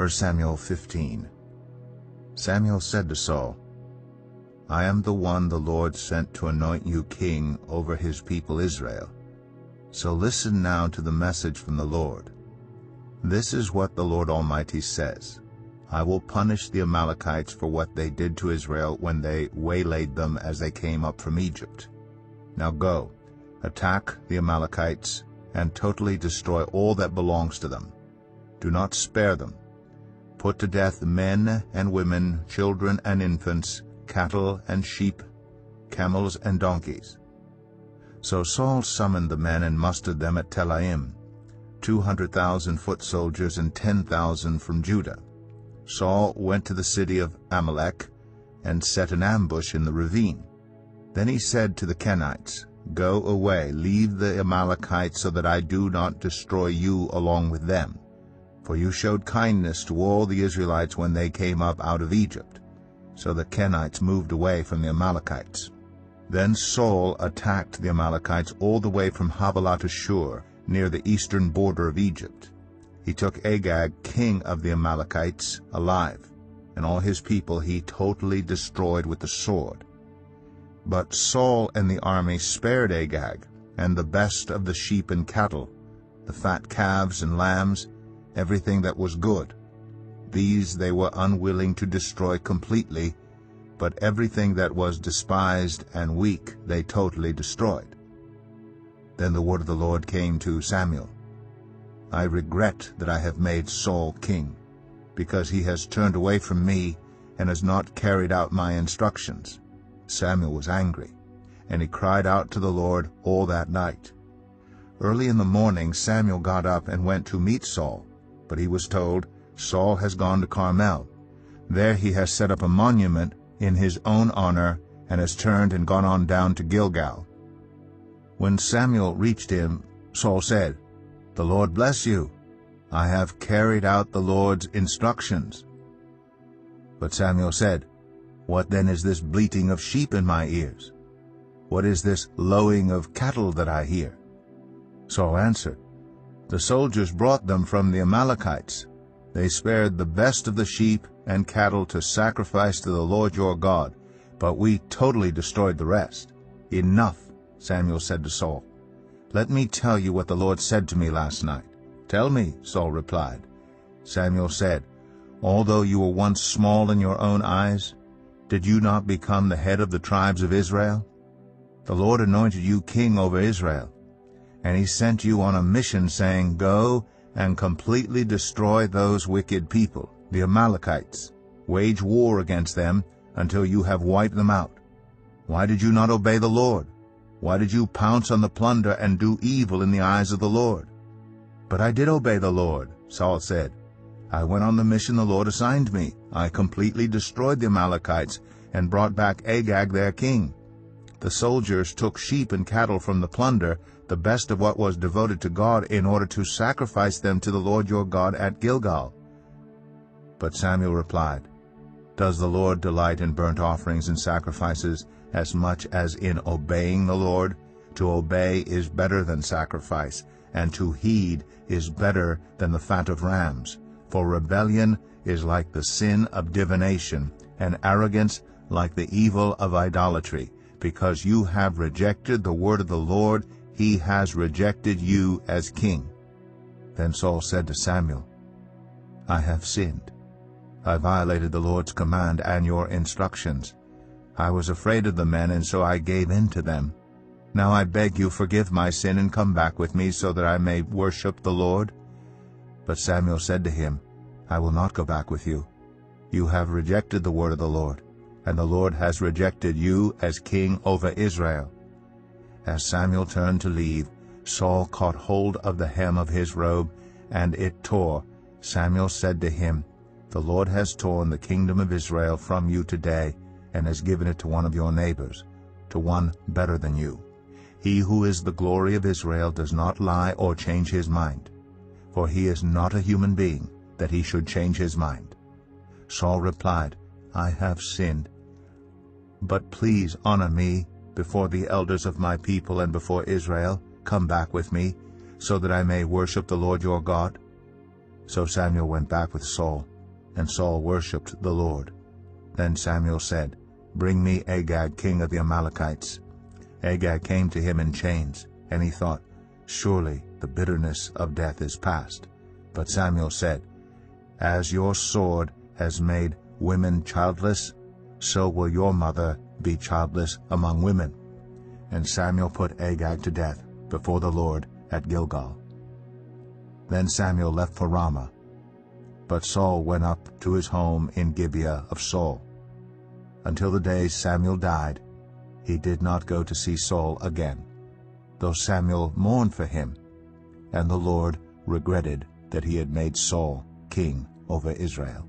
1 Samuel 15. Samuel said to Saul, I am the one the Lord sent to anoint you king over his people Israel. So listen now to the message from the Lord. This is what the Lord Almighty says. I will punish the Amalekites for what they did to Israel when they waylaid them as they came up from Egypt. Now go, attack the Amalekites, and totally destroy all that belongs to them. Do not spare them. Put to death men and women, children and infants, cattle and sheep, camels and donkeys. So Saul summoned the men and mustered them at Telaim, 200,000 foot soldiers and 10,000 from Judah. Saul went to the city of Amalek and set an ambush in the ravine. Then he said to the Kenites, Go away, leave the Amalekites, so that I do not destroy you along with them. For you showed kindness to all the Israelites when they came up out of Egypt. So the Kenites moved away from the Amalekites. Then Saul attacked the Amalekites all the way from Havilah to Shur, near the eastern border of Egypt. He took Agag, king of the Amalekites, alive, and all his people he totally destroyed with the sword. But Saul and the army spared Agag, and the best of the sheep and cattle, the fat calves and lambs, everything that was good. These they were unwilling to destroy completely, but everything that was despised and weak they totally destroyed. Then the word of the Lord came to Samuel. I regret that I have made Saul king, because he has turned away from me and has not carried out my instructions. Samuel was angry, and he cried out to the Lord all that night. Early in the morning Samuel got up and went to meet Saul, but he was told, Saul has gone to Carmel. There he has set up a monument in his own honor and has turned and gone on down to Gilgal. When Samuel reached him, Saul said, The Lord bless you. I have carried out the Lord's instructions. But Samuel said, What then is this bleating of sheep in my ears? What is this lowing of cattle that I hear? Saul answered, The soldiers brought them from the Amalekites. They spared the best of the sheep and cattle to sacrifice to the Lord your God, but we totally destroyed the rest. Enough, Samuel said to Saul. Let me tell you what the Lord said to me last night. Tell me, Saul replied. Samuel said, Although you were once small in your own eyes, did you not become the head of the tribes of Israel? The Lord anointed you king over Israel, and he sent you on a mission, saying, Go and completely destroy those wicked people, the Amalekites. Wage war against them until you have wiped them out. Why did you not obey the Lord? Why did you pounce on the plunder and do evil in the eyes of the Lord? But I did obey the Lord, Saul said. I went on the mission the Lord assigned me. I completely destroyed the Amalekites and brought back Agag their king. The soldiers took sheep and cattle from the plunder, the best of what was devoted to God, in order to sacrifice them to the Lord your God at Gilgal. But Samuel replied, Does the Lord delight in burnt offerings and sacrifices as much as in obeying the Lord? To obey is better than sacrifice, and to heed is better than the fat of rams. For rebellion is like the sin of divination, and arrogance like the evil of idolatry. Because you have rejected the word of the Lord, he has rejected you as king. Then Saul said to Samuel, I have sinned. I violated the Lord's command and your instructions. I was afraid of the men, and so I gave in to them. Now I beg you, forgive my sin and come back with me, so that I may worship the Lord. But Samuel said to him, I will not go back with you. You have rejected the word of the Lord, and the Lord has rejected you as king over Israel. As Samuel turned to leave, Saul caught hold of the hem of his robe, and it tore. Samuel said to him, The Lord has torn the kingdom of Israel from you today, and has given it to one of your neighbors, to one better than you. He who is the glory of Israel does not lie or change his mind, for he is not a human being, that he should change his mind. Saul replied, I have sinned. But please honor me before the elders of my people and before Israel. Come back with me, so that I may worship the Lord your God. So Samuel went back with Saul and Saul worshipped the Lord. Then Samuel said, "Bring me Agag, king of the Amalekites." Agag came to him in chains, and he thought, "Surely the bitterness of death is past." But Samuel said, "As your sword has made women childless, so will your mother be childless among women." And Samuel put Agag to death before the Lord at Gilgal. Then Samuel left for Ramah, but Saul went up to his home in Gibeah of Saul. Until the day Samuel died, he did not go to see Saul again, though Samuel mourned for him, and the Lord regretted that he had made Saul king over Israel.